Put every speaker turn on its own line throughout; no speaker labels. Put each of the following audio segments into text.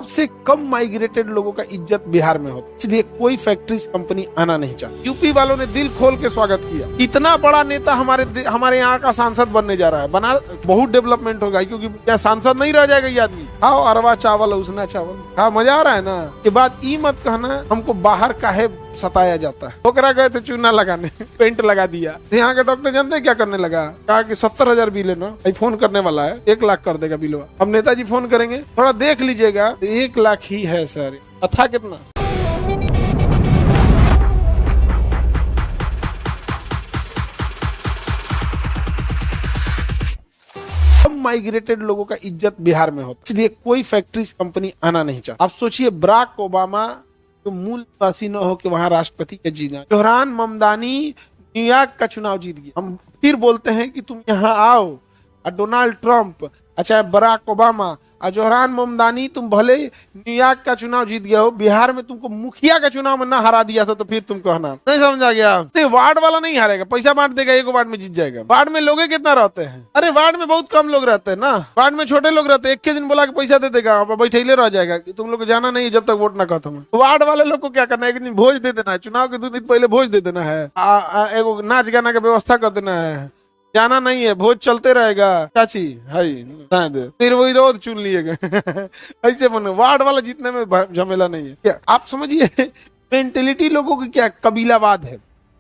सबसे कम माइग्रेटेड लोगों का इज्जत बिहार में होता है, इसलिए कोई फैक्ट्री कंपनी आना नहीं चाहती। यूपी वालों ने दिल खोल के स्वागत किया। इतना बड़ा नेता हमारे यहाँ का सांसद बनने जा रहा है। बना बहुत डेवलपमेंट होगा, क्योंकि क्या सांसद नहीं रह जाएगा ये आदमी। खाओ अरवा चावल उसना चावल, हाँ मजा आ रहा है ना। के बाद ई मत कहना हमको बाहर काहे सताया जाता है। ओकरा गए थे चूना लगाने, पेंट लगा दिया। यहाँ के डॉक्टर जानते हैं क्या करने लगा, कहा कि 70,000 बिल है ना, फोन करने वाला है 1 लाख कर देगा बिलवा। अब नेताजी फोन करेंगे, थोड़ा देख लीजिएगा, 1 लाख ही है सर। अथा कितना माइग्रेटेड लोगों का इज्जत बिहार में होता है, इसलिए कोई फैक्ट्री कंपनी आना नहीं चाहता। आप सोचिए बराक ओबामा जो मूल निवासी न हो के वहां राष्ट्रपति के जीना। जोहरान ममदानी न्यूयॉर्क का चुनाव जीत गया। हम फिर बोलते हैं कि तुम यहाँ आओ। और डोनाल्ड ट्रंप, अच्छा बराक ओबामा और जोहरान ममदानी, तुम भले न्यूयॉर्क का चुनाव जीत गया हो, बिहार में तुमको मुखिया का चुनाव में ना हरा दिया तो फिर तुम कहना नहीं समझा गया। नहीं, वार्ड वाला नहीं हारेगा, पैसा बांट देगा, एक वार्ड में जीत जाएगा। वार्ड में लोग कितना रहते हैं? अरे वार्ड में बहुत कम लोग रहते हैं ना, वार्ड में छोटे लोग रहते हैं। एक के दिन बोला कि पैसा दे देगा, बैठे रह जाएगा कि तुम लोग जाना नहीं जब तक वोट ना खत्म है। वार्ड वाले लोग को क्या करना है, एक दिन भोज दे देना है, चुनाव के 2 दिन पहले भोज दे देना है, एगो नाच गाना का व्यवस्था कर देना है, जाना नहीं है, भोज चलते रहेगा। चाची फिर वो विरोध चुन लिए गए। ऐसे बने वार्ड वाला जीतने में झमेला नहीं है। क्या आप समझिए मेंटेलिटी लोगों की क्या कबीलावाद है।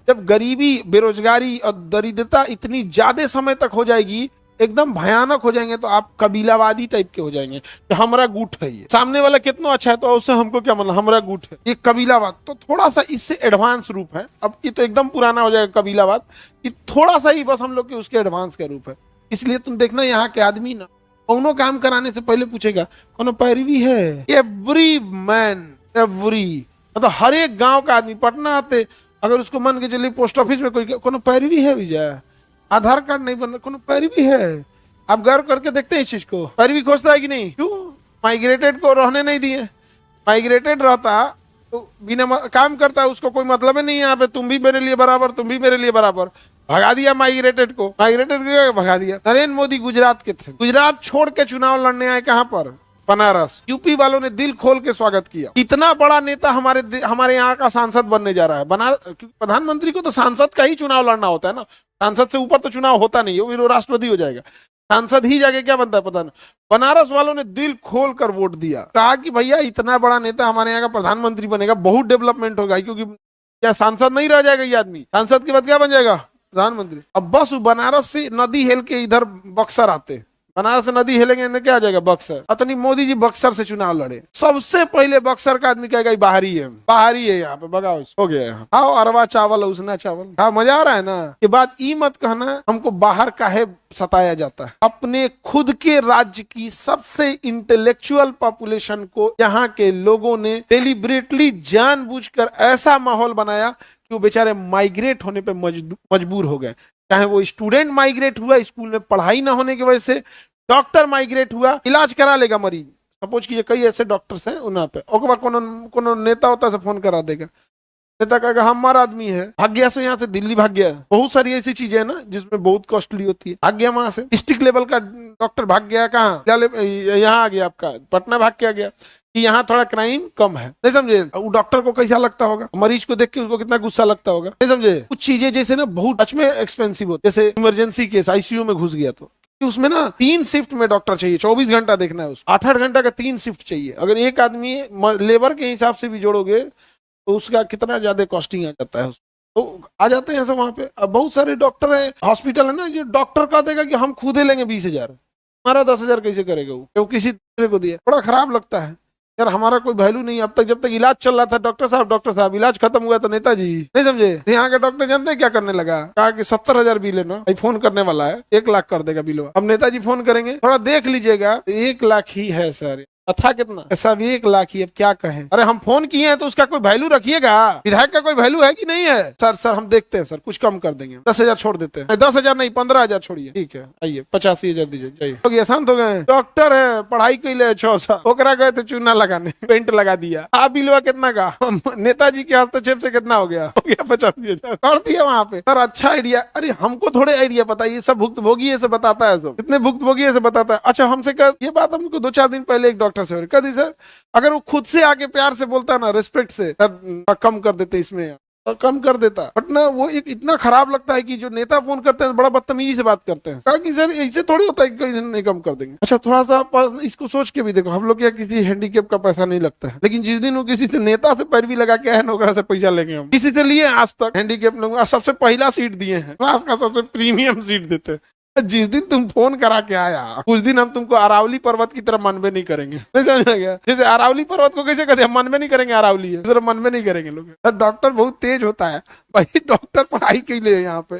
जब गरीबी, बेरोजगारी और दरिद्रता इतनी ज्यादा समय तक हो जाएगी, एकदम भयानक हो जाएंगे, तो आप कबीलावादी टाइप के हो जाएंगे कि हमारा गुट है ये, सामने वाला कितना अच्छा है तो उससे हमको क्या मतलब, हमारा गुट है। ये कबीलावाद तो थोड़ा सा इससे एडवांस रूप है। अब ये तो एकदम पुराना हो जाएगा कबीलावाद, ये थोड़ा सा ही बस हम लोग के उसके एडवांस का रूप है। इसलिए तुम देखना यहाँ के आदमी ना कोनो काम कराने से पहले पूछेगा कोनो पैरवी है। एवरी मैन, एवरी मतलब हर एक गाँव का आदमी, पटना आते अगर उसको मान के चलिए पोस्ट ऑफिस में कोई कोनो पैरवी है विजय, आधार कार्ड नहीं बन रहा, कोनो पैरवी है। आप गौर करके देखते हैं इस चीज को, पैरवी खोजता है कि नहीं? क्यों? माइग्रेटेड को रहने नहीं दिए। माइग्रेटेड रहता तो बिना काम करता, उसको कोई मतलब ही नहीं है यहाँ पे, तुम भी मेरे लिए बराबर, तुम भी मेरे लिए बराबर। भगा दिया माइग्रेटेड को, भगा दिया। नरेंद्र मोदी गुजरात के थे, गुजरात छोड़ के चुनाव लड़ने आए कहाँ पर? बनारस। यूपी वालों ने दिल खोल के स्वागत किया। इतना बड़ा नेता हमारे यहाँ का सांसद बनने जा रहा है। बनारस, क्योंकि प्रधानमंत्री को तो सांसद का ही चुनाव लड़ना होता है ना, सांसद से ऊपर तो चुनाव होता नहीं है, फिर वो राष्ट्रपति हो जाएगा। सांसद ही जाके क्या बनता है पता नहीं। बनारस वालों ने दिल खोल कर वोट दिया, कहा कि भैया इतना बड़ा नेता हमारे यहाँ का प्रधानमंत्री बनेगा, बहुत डेवलपमेंट होगा, क्योंकि क्या सांसद नहीं रह जाएगा ये आदमी, सांसद के बाद क्या बन जाएगा? प्रधानमंत्री। अब बस बनारस से नदी हेल के इधर बक्सर आते, बनारस से नदी हेलेंगे क्या आ जाएगा? बक्सर। अतनी मोदी जी बक्सर से चुनाव लड़े, सबसे पहले बक्सर का आदमी कहेगा बाहरी है, बाहरी है, यहाँ पे भगाओ, हो गया यहाँ। आओ अरवा चावल उसना चावल, हाँ मजा आ रहा है ना। के बाद ई मत कहना हमको बाहर काहे सताया जाता है। अपने खुद के राज्य की सबसे इंटेलेक्चुअल पॉपुलेशन को यहाँ के लोगों ने डेलिब्रेटली जानबूझकर ऐसा माहौल बनाया कि वो बेचारे माइग्रेट होने पे मजबूर हो गए। चाहे वो स्टूडेंट माइग्रेट हुआ स्कूल में पढ़ाई ना होने की वजह से, डॉक्टर माइग्रेट हुआ, इलाज करा लेगा मरीज। सपोज कीजिए कई ऐसे डॉक्टर्स हैं उन पे, और कोनो नेता होता है फोन करा देगा, नेता कहेगा हमारा आदमी है, भाग गया से यहाँ से दिल्ली भाग गया। बहुत सारी ऐसी चीजें है ना जिसमें बहुत कॉस्टली होती है, भाग गया वहां से। डिस्ट्रिक्ट लेवल का डॉक्टर भाग गया, कहाँ? यहाँ आ गया आपका पटना, भाग के आ गया कि यहाँ थोड़ा क्राइम कम है। नहीं समझे? वो डॉक्टर को कैसा लगता होगा, मरीज को देख के उसको कितना गुस्सा लगता होगा। नहीं समझे? कुछ चीजें जैसे ना बहुत सच में एक्सपेंसिव होती है, जैसे इमरजेंसी केस आईसीयू में घुस गया तो उसमें ना 3 शिफ्ट में डॉक्टर चाहिए, 24 घंटा देखना है उसको, 8-8 घंटा का 3 शिफ्ट चाहिए। अगर एक आदमी लेबर के हिसाब से भी जोड़ोगे तो उसका कितना ज्यादा कॉस्टिंग आ जाता है। तो आ जाते हैं सब वहां पे। अब बहुत सारे डॉक्टर है, हॉस्पिटल है ना, जो डॉक्टर कह देगा कि हम खुद ही लेंगे 20,000, हमारा 10,000 कैसे करेगा वो किसी दूसरे को दिया। बड़ा खराब लगता है यार, हमारा कोई वैल्यू नहीं। अब तक जब तक इलाज चल रहा था, डॉक्टर साहब इलाज खत्म हुआ तो नेताजी, नहीं समझे? यहाँ के डॉक्टर जानते हैं क्या करने लगा, कहा कि 70,000 बिल है ना, फोन करने वाला है, 1 लाख कर देगा बिलवा। अब नेताजी फोन करेंगे, थोड़ा देख लीजिएगा, 1 लाख ही है सर। अथा कितना? सब 1 लाख ही। अब क्या कहें? अरे हम फोन किए हैं तो उसका कोई वैल्यू रखिएगा, विधायक का कोई वैल्यू है कि नहीं है? सर हम देखते हैं सर, कुछ कम कर देंगे, 10,000 छोड़ देते हैं। 10,000 नहीं, 15,000 छोड़िए, ठीक है, आइए 85,000 दीजिए, जाइए। हो गया, शांत हो गए। डॉक्टर है, पढ़ाई कैले 6 साल, ओकरा गए थे चूना लगाने, पेंट लगा दिया। आप बिलवा कितना का? नेताजी के हस्तक्षेप से कितना हो गया? 85,000 कर दिया वहां पे। सर अच्छा आइडिया। अरे हमको थोड़े आइडिया पता, ये सब भुक्तभोगी से बताता है, सब इतने भुक्तभोगी से बताता है। अच्छा हमसे ये बात हमको 2-4 दिन पहले एक डॉक्टर डॉक्टर से कभी सर अगर वो खुद से आके प्यार से बोलता ना, रिस्पेक्ट से, सर कम कर देते इसमें, और कम कर देता। बट ना वो एक इतना खराब लगता है कि जो नेता फोन करते हैं बड़ा बदतमीजी से बात करते हैं, कहा कि सर ऐसे थोड़ी होता है कि नहीं कम कर देंगे। अच्छा थोड़ा सा इसको सोच के भी देखो, हम लोग क्या किसी हैंडीकेप का पैसा नहीं लगता है, लेकिन जिस दिन वो किसी से नेता से पैरवी लगा के है नौकरा से पैसा लेंगे, हम किसी से लिए आज तक हैंडीकेप लोग सबसे पहला सीट दिए हैं, क्लास का सबसे प्रीमियम सीट देते हैं। जिस दिन तुम फोन करा के आया उस दिन हम तुमको अरावली पर्वत की तरफ मनबे नहीं करेंगे, नहीं समझ में गया? जैसे अरावली पर्वत को कैसे कहते हैं, मनबे नहीं करेंगे, अरावली है, मनबे नहीं करेंगे लोग। डॉक्टर बहुत तेज होता है भाई, डॉक्टर पढ़ाई के लिए यहाँ पे